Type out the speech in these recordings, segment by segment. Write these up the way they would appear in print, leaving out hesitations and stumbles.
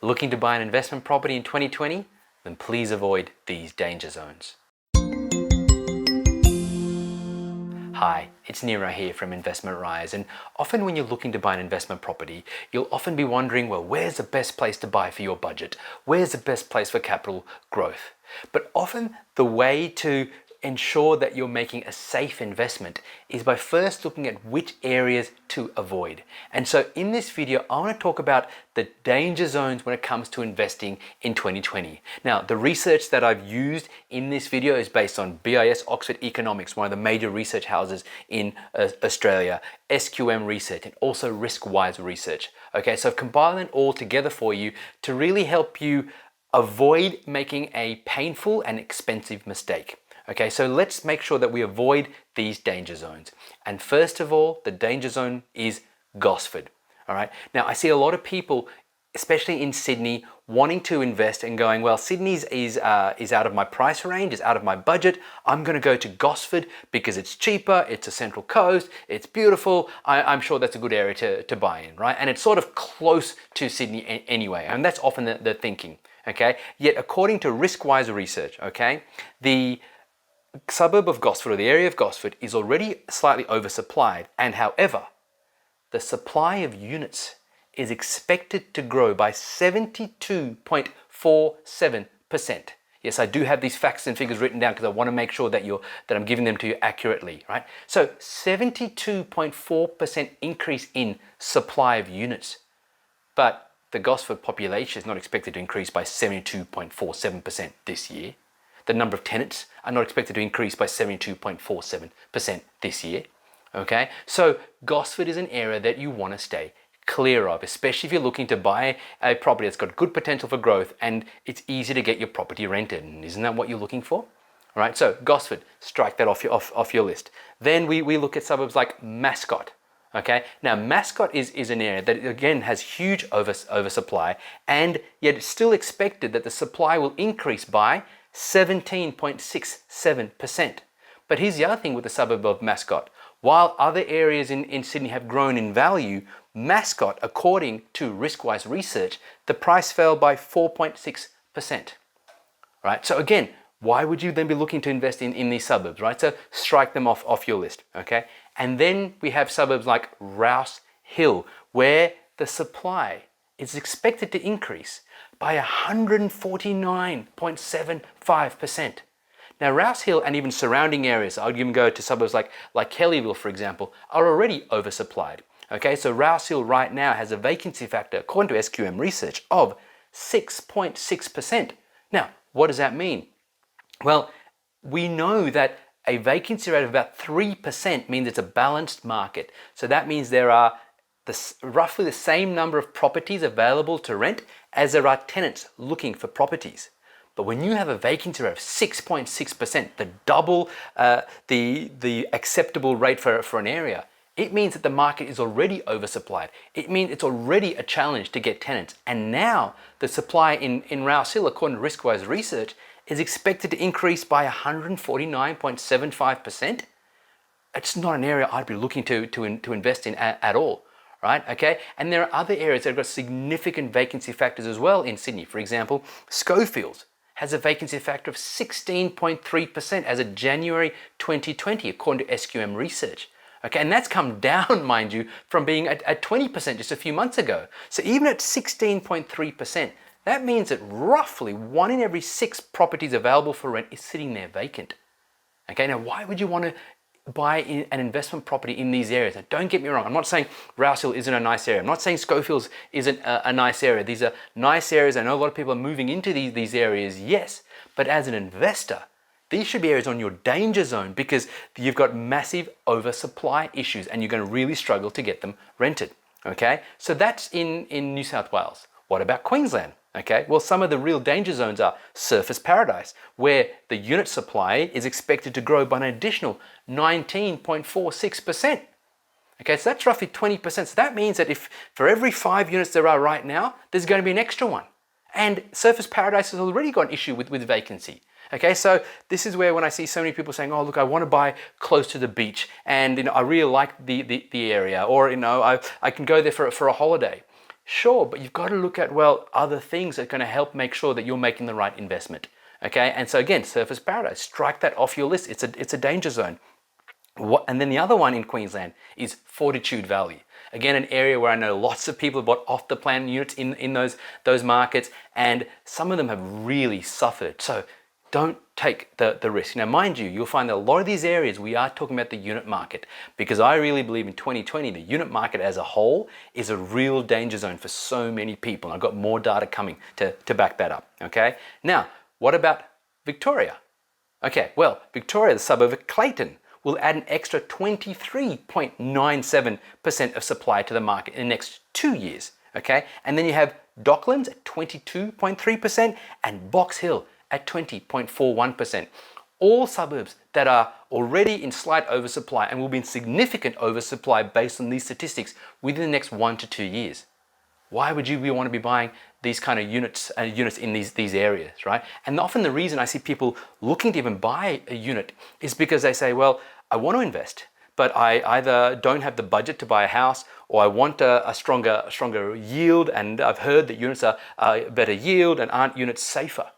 Looking to buy an investment property in 2020? Then please avoid these danger zones. Hi, it's Nero here from Investment Rise, and often when you're looking to buy an investment property, you'll often be wondering, well, where's the best place to buy for your budget? Where's the best place for capital growth? But often the way to ensure that you're making a safe investment is by first looking at which areas to avoid. And so in this video, I want to talk about the danger zones when it comes to investing in 2020. Now, the research that I've used in this video is based on BIS Oxford Economics, one of the major research houses in Australia, SQM Research, and also Riskwise Research. Okay, so I've compiled it all together for you to really help you avoid making a painful and expensive mistake. Okay, so let's make sure that we avoid these danger zones. And first of all, the danger zone is Gosford. All right. Now, I see a lot of people, especially in Sydney, wanting to invest and going, well, Sydney's is out of my price range, is out of my budget. I'm going to go to Gosford because it's cheaper, it's a central coast, it's beautiful. I'm sure that's a good area to buy in, right? And it's sort of close to Sydney anyway. And that's often the thinking. Okay. Yet, according to Riskwise Research, okay, the suburb of Gosford, or the area of Gosford, is already slightly oversupplied, and however, the supply of units is expected to grow by 72.47%. Yes, I do have these facts and figures written down because I want to make sure that I'm giving them to you accurately, right? So 72.4% increase in supply of units, but the Gosford population is not expected to increase by 72.47% this year. The number of tenants are not expected to increase by 72.47% this year. Okay, so Gosford is an area that you want to stay clear of, especially if you're looking to buy a property that's got good potential for growth and it's easy to get your property rented. And isn't that what you're looking for? All right, so Gosford, strike that off your list. Then we look at suburbs like Mascot. Okay, now Mascot is an area that again has huge oversupply, and yet it's still expected that the supply will increase by 17.67%. But here's the other thing with the suburb of Mascot. While other areas in Sydney have grown in value, Mascot, according to Riskwise Research, the price fell by 4.6%. Right? So again, why would you then be looking to invest in these suburbs, right? So strike them off your list, okay? And then we have suburbs like Rouse Hill, where the supply is expected to increase by 149.75%. Now, Rouse Hill and even surrounding areas, I would even go to suburbs like Kellyville, for example, are already oversupplied. Okay, so Rouse Hill right now has a vacancy factor, according to SQM Research, of 6.6%. Now, what does that mean? Well, we know that a vacancy rate of about 3% means it's a balanced market. So that means there are roughly the same number of properties available to rent as there are tenants looking for properties. But when you have a vacancy rate of 6.6%, the double the acceptable rate for an area, it means that the market is already oversupplied. It means it's already a challenge to get tenants. And now the supply in Rouse Hill, according to Riskwise Research, is expected to increase by 149.75%. It's not an area I'd be looking to invest in at all. Right? Okay, and there are other areas that have got significant vacancy factors as well in Sydney. For example, Schofields has a vacancy factor of 16.3% as of January 2020, according to SQM Research. Okay, and that's come down, mind you, from being at 20% just a few months ago. So even at 16.3%, that means that roughly 1 in every 6 properties available for rent is sitting there vacant. Okay, now why would you want to buy an investment property in these areas? Now, don't get me wrong, I'm not saying Rouse Hill isn't a nice area. I'm not saying Schofields isn't a nice area. These are nice areas. I know a lot of people are moving into these areas, yes. But as an investor, these should be areas on your danger zone because you've got massive oversupply issues and you're going to really struggle to get them rented. Okay, so that's in New South Wales. What about Queensland? Okay, well, some of the real danger zones are Surfers Paradise, where the unit supply is expected to grow by an additional 19.46%. Okay, so that's roughly 20%. So that means that if for every 5 units there are right now, there's going to be an extra one. And Surfers Paradise has already got an issue with vacancy. Okay, so this is where when I see so many people saying, oh, look, I want to buy close to the beach and I really like the area, or I can go there for a holiday. Sure, but you've got to look at, well, other things that are going to help make sure that you're making the right investment. Okay, and so again, Surfers Paradise, strike that off your list. It's a danger zone. And then the other one in Queensland is Fortitude Valley. Again, an area where I know lots of people have bought off the plan units in those markets, and some of them have really suffered. So don't take the risk. Now, mind you, you'll find that a lot of these areas we are talking about the unit market, because I really believe in 2020, the unit market as a whole is a real danger zone for so many people. And I've got more data coming to back that up. Okay. Now, what about Victoria? Okay, well, Victoria, the suburb of Clayton, will add an extra 23.97% of supply to the market in the next 2 years. Okay, and then you have Docklands at 22.3% and Box Hill at 20.41%. All suburbs that are already in slight oversupply and will be in significant oversupply based on these statistics within the next 1 to 2 years. Why would you want to be buying these kind of units in these areas, right? And often the reason I see people looking to even buy a unit is because they say, well, I want to invest, but I either don't have the budget to buy a house, or I want a stronger yield, and I've heard that units are better yield, and aren't units safer?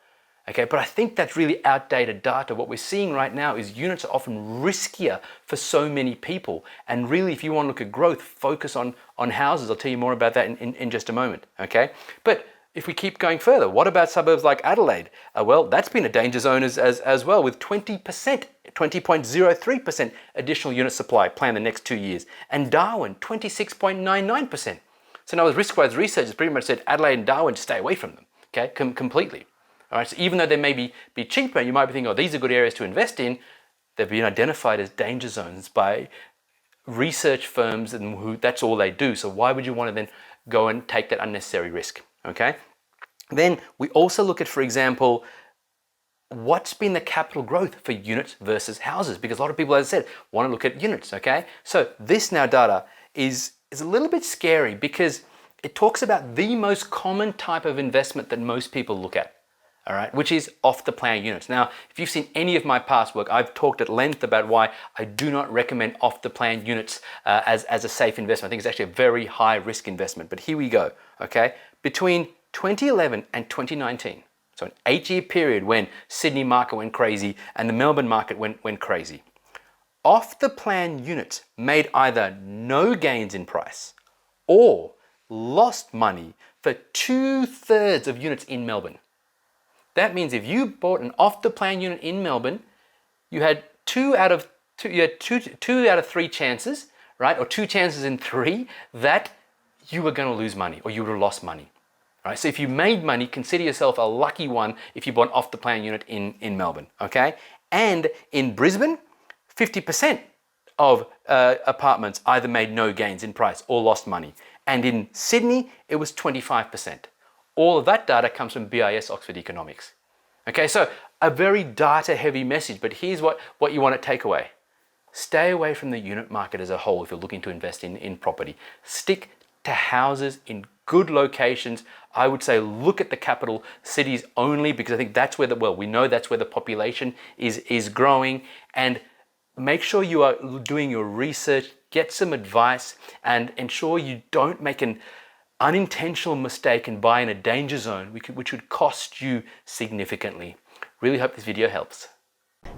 Okay, but I think that's really outdated data. What we're seeing right now is units are often riskier for so many people. And really, if you want to look at growth, focus on houses. I'll tell you more about that in just a moment, okay? But if we keep going further, what about suburbs like Adelaide? Well, that's been a danger zone as well, with 20.03% additional unit supply planned the next 2 years. And Darwin, 26.99%. So now, with risk-wise research, it's pretty much said Adelaide and Darwin, stay away from them, okay, completely. All right, so even though they may be cheaper, you might be thinking, oh, these are good areas to invest in. They've been identified as danger zones by research firms, and that's all they do. So why would you want to then go and take that unnecessary risk? Okay. Then we also look at, for example, what's been the capital growth for units versus houses, because a lot of people, as I said, want to look at units. Okay. So this now data is a little bit scary, because it talks about the most common type of investment that most people look at. All right, which is off the plan units. Now, if you've seen any of my past work, I've talked at length about why I do not recommend off the plan units as a safe investment. I think it's actually a very high risk investment. But here we go. Okay, between 2011 and 2019, so an 8-year period when Sydney market went crazy and the Melbourne market went crazy, off the plan units made either no gains in price or lost money for 2/3 of units in Melbourne. That means if you bought an off-the-plan unit in Melbourne, you had two out of 3 chances, right, or 2 chances in 3 that you were going to lose money or you would have lost money. Right? So if you made money, consider yourself a lucky one if you bought an off-the-plan unit in Melbourne. Okay, and in Brisbane, 50% of apartments either made no gains in price or lost money, and in Sydney it was 25%. All of that data comes from BIS Oxford Economics. Okay, so a very data-heavy message, but here's what you want to take away. Stay away from the unit market as a whole if you're looking to invest in property. Stick to houses in good locations. I would say look at the capital cities only, because I think that's where we know that's where the population is growing. And make sure you are doing your research, get some advice, and ensure you don't make an unintentional mistake and buy in a danger zone, which would cost you significantly. Really hope this video helps.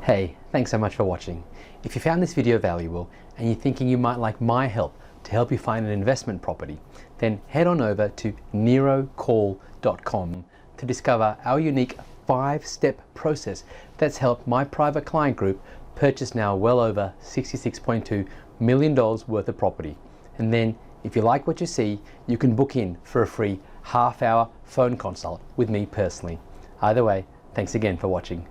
Hey, thanks so much for watching. If you found this video valuable and you're thinking you might like my help to help you find an investment property, then head on over to nerocall.com to discover our unique 5-step process that's helped my private client group purchase now well over $66.2 million worth of property. And then if you like what you see, you can book in for a free half-hour phone consult with me personally. Either way, thanks again for watching.